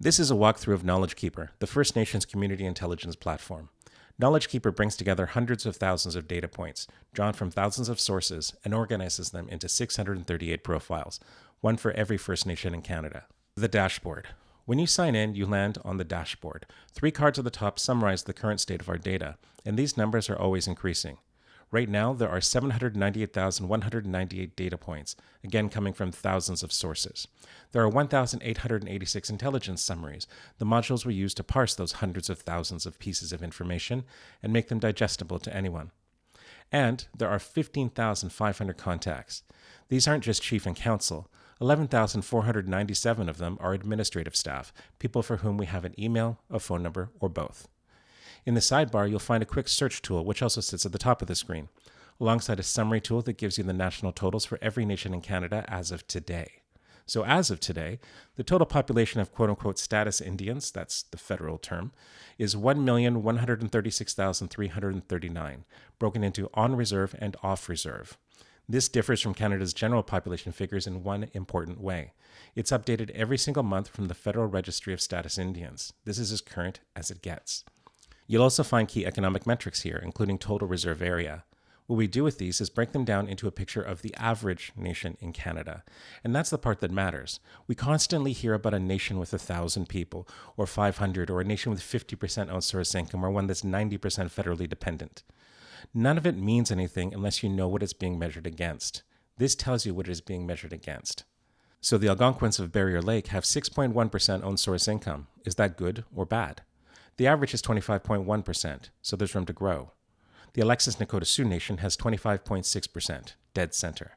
This is a walkthrough of KnowledgeKeepr, the First Nations community intelligence platform. KnowledgeKeepr brings together hundreds of thousands of data points, drawn from thousands of sources, and organizes them into 638 profiles, one for every First Nation in Canada. The dashboard. When you sign in, you land on the dashboard. 3 cards at the top summarize the current state of our data, and these numbers are always increasing. Right now, there are 798,198 data points, again coming from thousands of sources. There are 1,886 intelligence summaries, the modules we use to parse those hundreds of thousands of pieces of information and make them digestible to anyone. And there are 15,500 contacts. These aren't just chief and council. 11,497 of them are administrative staff, people for whom we have an email, a phone number, or both. In the sidebar, you'll find a quick search tool, which also sits at the top of the screen, alongside a summary tool that gives you the national totals for every nation in Canada as of today. So as of today, the total population of quote-unquote status Indians, that's the federal term, is 1,136,339, broken into on-reserve and off-reserve. This differs from Canada's general population figures in one important way. It's updated every single month from the Federal Registry of Status Indians. This is as current as it gets. You'll also find key economic metrics here, including total reserve area. What we do with these is break them down into a picture of the average nation in Canada. And that's the part that matters. We constantly hear about a nation with 1,000 people, or 500, or a nation with 50% outsourced income, or one that's 90% federally dependent. None of it means anything unless you know what it's being measured against. This tells you what it is being measured against. So the Algonquins of Barrier Lake have 6.1% own source income. Is that good or bad? The average is 25.1%, so there's room to grow. The Alexis Nakota Sioux Nation has 25.6%, dead center.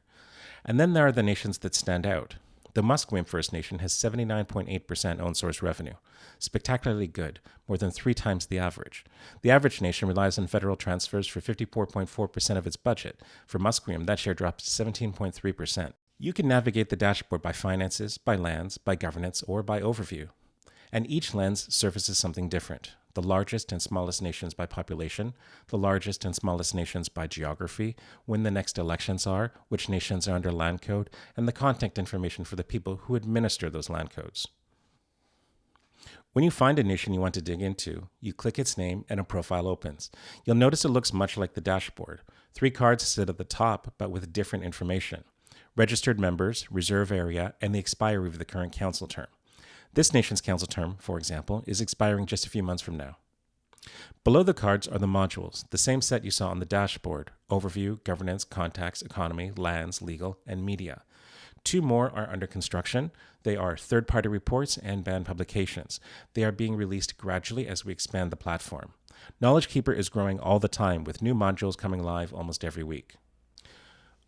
And then there are the nations that stand out. The Musqueam First Nation has 79.8% own source revenue. Spectacularly good, more than 3 times the average. The average nation relies on federal transfers for 54.4% of its budget. For Musqueam, that share drops to 17.3%. You can navigate the dashboard by finances, by lands, by governance, or by overview. And each lens surfaces something different. The largest and smallest nations by population, the largest and smallest nations by geography, when the next elections are, which nations are under land code, and the contact information for the people who administer those land codes. When you find a nation you want to dig into, you click its name and a profile opens. You'll notice it looks much like the dashboard. 3 cards sit at the top, but with different information. Registered members, reserve area, and the expiry of the current council term. This nation's council term, for example, is expiring just a few months from now. Below the cards are the modules, the same set you saw on the dashboard: overview, governance, contacts, economy, lands, legal, and media. 2 more are under construction. They are third-party reports and banned publications. They are being released gradually as we expand the platform. KnowledgeKeepr is growing all the time, with new modules coming live almost every week.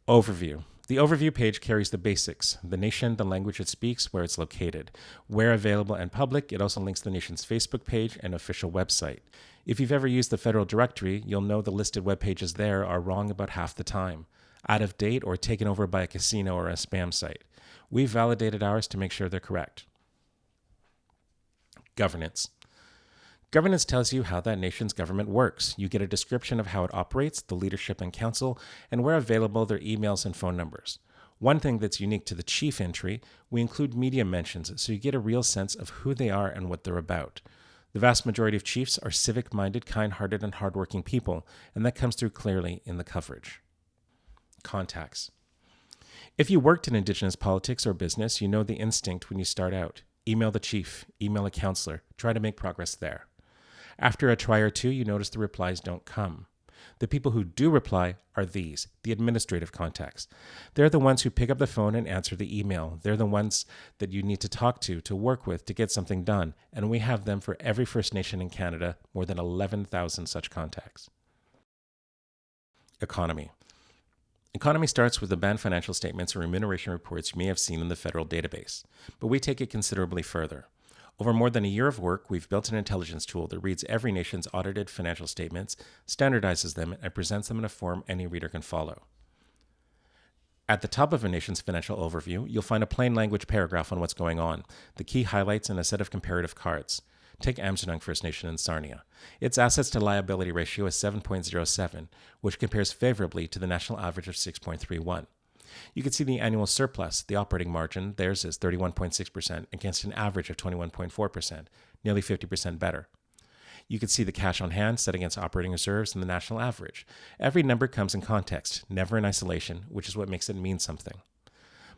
Overview. The overview page carries the basics: the nation, the language it speaks, where it's located. Where available and public, it also links the nation's Facebook page and official website. If you've ever used the federal directory, you'll know the listed web pages there are wrong about half the time, out of date, or taken over by a casino or a spam site. We've validated ours to make sure they're correct. Governance. Governance tells you how that nation's government works. You get a description of how it operates, the leadership and council, and where available, their emails and phone numbers. One thing that's unique to the chief entry, we include media mentions so you get a real sense of who they are and what they're about. The vast majority of chiefs are civic-minded, kind-hearted, and hardworking people, and that comes through clearly in the coverage. Contacts. If you worked in Indigenous politics or business, you know the instinct when you start out. Email the chief, email a counselor, try to make progress there. After a try or 2, you notice the replies don't come. The people who do reply are these, the administrative contacts. They're the ones who pick up the phone and answer the email. They're the ones that you need to talk to work with, to get something done. And we have them for every First Nation in Canada, more than 11,000 such contacts. Economy. Economy starts with the banned financial statements and remuneration reports you may have seen in the federal database. But we take it considerably further. Over more than a year of work, we've built an intelligence tool that reads every nation's audited financial statements, standardizes them, and presents them in a form any reader can follow. At the top of a nation's financial overview, you'll find a plain language paragraph on what's going on, the key highlights, and a set of comparative cards. Take Amsterdam First Nation in Sarnia. Its assets to liability ratio is 7.07, which compares favorably to the national average of 6.31. You can see the annual surplus, the operating margin. Theirs is 31.6% against an average of 21.4%, nearly 50% better. You can see the cash on hand set against operating reserves and the national average. Every number comes in context, never in isolation, which is what makes it mean something.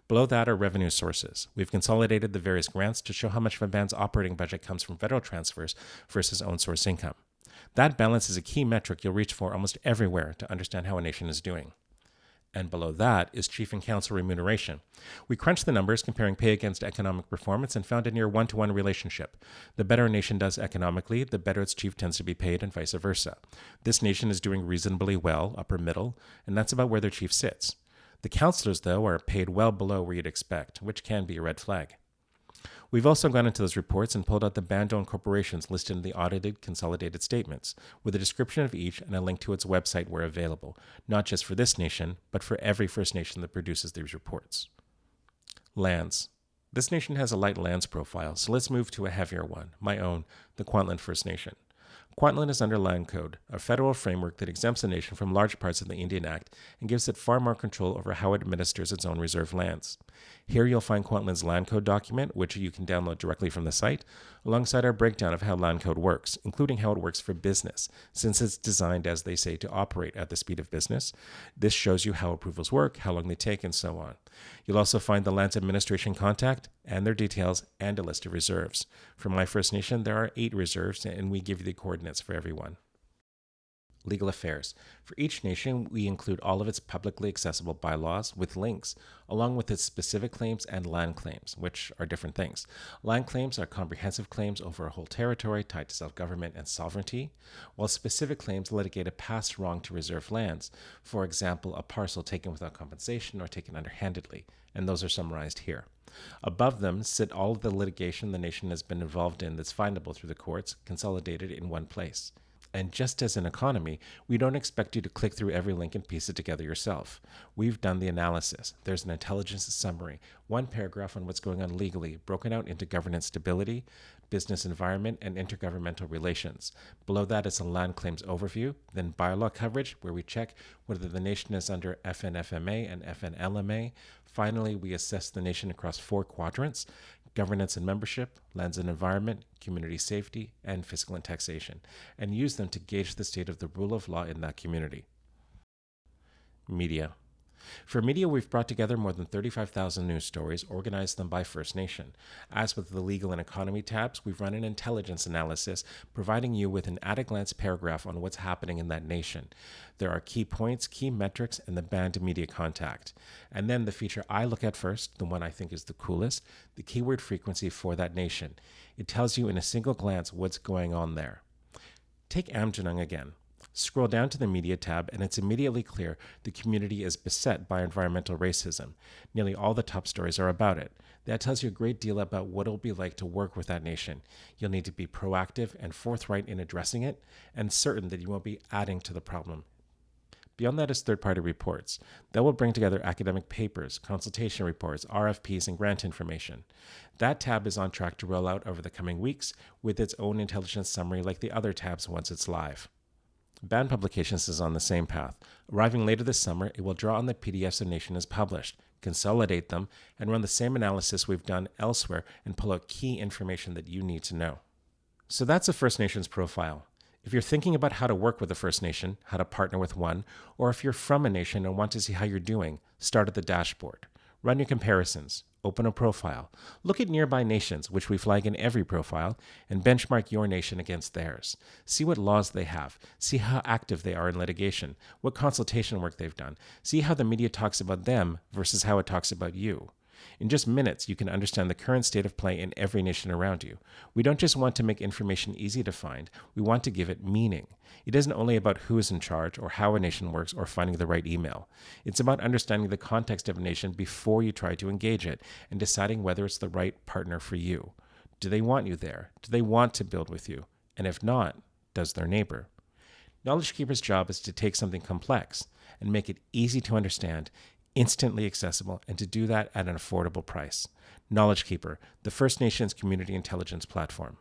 Below that are revenue sources. We've consolidated the various grants to show how much of a band's operating budget comes from federal transfers versus own source income. That balance is a key metric you'll reach for almost everywhere to understand how a nation is doing. And below that is chief and council remuneration. We crunched the numbers comparing pay against economic performance and found a near one-to-one relationship. The better a nation does economically, the better its chief tends to be paid and vice versa. This nation is doing reasonably well, upper middle, and that's about where their chief sits. The councillors, though, are paid well below where you'd expect, which can be a red flag. We've also gone into those reports and pulled out the band-owned corporations listed in the audited consolidated statements, with a description of each and a link to its website where available, not just for this nation, but for every First Nation that produces these reports. Lands. This nation has a light lands profile, so let's move to a heavier one, my own, the Kwantlen First Nation. Kwantlen is under Land Code, a federal framework that exempts the nation from large parts of the Indian Act and gives it far more control over how it administers its own reserve lands. Here you'll find Kwantlen's Land Code document, which you can download directly from the site, alongside our breakdown of how Land Code works, including how it works for business, since it's designed, as they say, to operate at the speed of business. This shows you how approvals work, how long they take, and so on. You'll also find the Lands Administration contact and their details and a list of reserves. For my First Nation, there are 8 reserves, and we give you the coordinates for everyone. Legal affairs. For each nation, we include all of its publicly accessible bylaws with links, along with its specific claims and land claims, which are different things. Land claims are comprehensive claims over a whole territory tied to self-government and sovereignty, while specific claims litigate a past wrong to reserved lands, for example, a parcel taken without compensation or taken underhandedly, and those are summarized here. Above them sit all of the litigation the nation has been involved in that's findable through the courts, consolidated in one place. And just as in economy, we don't expect you to click through every link and piece it together yourself. We've done the analysis. There's an intelligence summary, one paragraph on what's going on legally, broken out into governance stability, business environment, and intergovernmental relations. Below that is a land claims overview, then bylaw coverage, where we check whether the nation is under FNFMA and FNLMA. Finally, we assess the nation across 4 quadrants: governance and membership, lands and environment, community safety, and fiscal and taxation, and use them to gauge the state of the rule of law in that community. Media. For media, we've brought together more than 35,000 news stories, organized them by First Nation. As with the legal and economy tabs, we've run an intelligence analysis, providing you with an at-a-glance paragraph on what's happening in that nation. There are key points, key metrics, and the banned media contact. And then the feature I look at first, the one I think is the coolest, the keyword frequency for that nation. It tells you in a single glance what's going on there. Take Amjanung again. Scroll down to the media tab and it's immediately clear the community is beset by environmental racism. Nearly all the top stories are about it. That tells you a great deal about what it'll be like to work with that nation. You'll need to be proactive and forthright in addressing it, and certain that you won't be adding to the problem. Beyond that is third-party reports. That will bring together academic papers, consultation reports, RFPs, and grant information. That tab is on track to roll out over the coming weeks with its own intelligence summary like the other tabs once it's live. Banned Publications is on the same path. Arriving later this summer, it will draw on the PDFs the nation has published, consolidate them, and run the same analysis we've done elsewhere and pull out key information that you need to know. So that's a First Nations profile. If you're thinking about how to work with a First Nation, how to partner with one, or if you're from a nation and want to see how you're doing, start at the dashboard. Run your comparisons. Open a profile. Look at nearby nations, which we flag in every profile, and benchmark your nation against theirs. See what laws they have. See how active they are in litigation, what consultation work they've done. See how the media talks about them versus how it talks about you. In just minutes, you can understand the current state of play in every nation around you. We don't just want to make information easy to find, we want to give it meaning. It isn't only about who is in charge or how a nation works or finding the right email. It's about understanding the context of a nation before you try to engage it and deciding whether it's the right partner for you. Do they want you there? Do they want to build with you? And if not, does their neighbor? KnowledgeKeepr's job is to take something complex and make it easy to understand, instantly accessible, and to do that at an affordable price. KnowledgeKeepr, the First Nations community intelligence platform.